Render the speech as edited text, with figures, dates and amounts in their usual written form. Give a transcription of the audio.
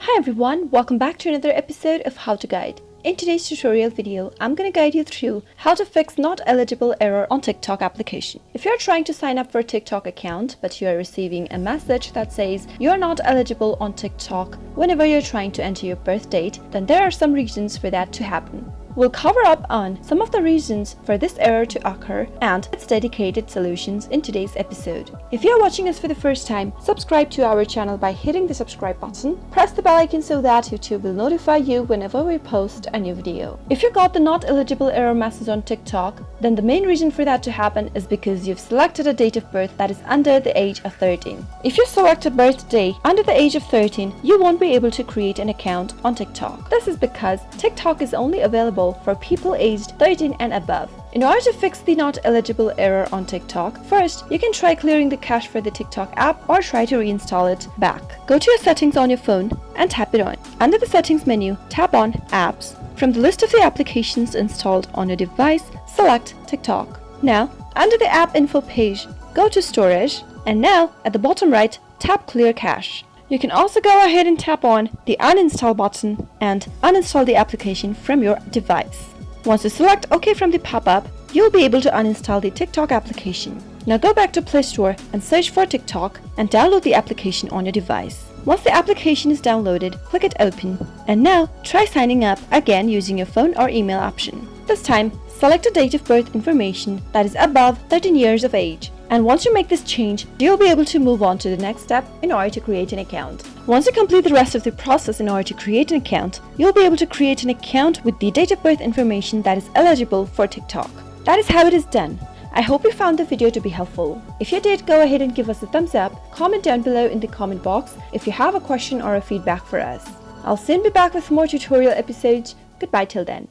Hi everyone, welcome back to another episode of How to Guide. In today's tutorial video, I'm going to guide you through how to fix not eligible error on TikTok application. If you're trying to sign up for a TikTok account, but you are receiving a message that says you're not eligible on TikTok whenever you're trying to enter your birth date, then there are some reasons for that to happen. We'll cover up on some of the reasons for this error to occur and its dedicated solutions in today's episode. If you're watching us for the first time, subscribe to our channel by hitting the subscribe button. Press the bell icon so that YouTube will notify you whenever we post a new video. If you got the not eligible error message on TikTok, then the main reason for that to happen is because you've selected a date of birth that is under the age of 13. If you select a birthday under the age of 13, you won't be able to create an account on TikTok. This is because TikTok is only available for people aged 13 and above. In order to fix the not eligible error on TikTok, first, you can try clearing the cache for the TikTok app or try to reinstall it back. Go to your settings on your phone and tap it on. Under the settings menu, tap on Apps. From the list of the applications installed on your device, select TikTok. Now, under the app info page, go to Storage, and now at the bottom right, tap Clear Cache. You can also go ahead and tap on the uninstall button and uninstall the application from your device. Once you select OK from the pop-up, you'll be able to uninstall the TikTok application. Now go back to Play Store and search for TikTok and download the application on your device. Once the application is downloaded, click it Open. And now try signing up again using your phone or email option. This time, select a date of birth information that is above 13 years of age. And once you make this change, you'll be able to move on to the next step in order to create an account. Once you complete the rest of the process in order to create an account, you'll be able to create an account with the date of birth information that is eligible for TikTok. That is how it is done. I hope you found the video to be helpful. If you did, go ahead and give us a thumbs up, comment down below in the comment box if you have a question or a feedback for us. I'll soon be back with more tutorial episodes. Goodbye till then.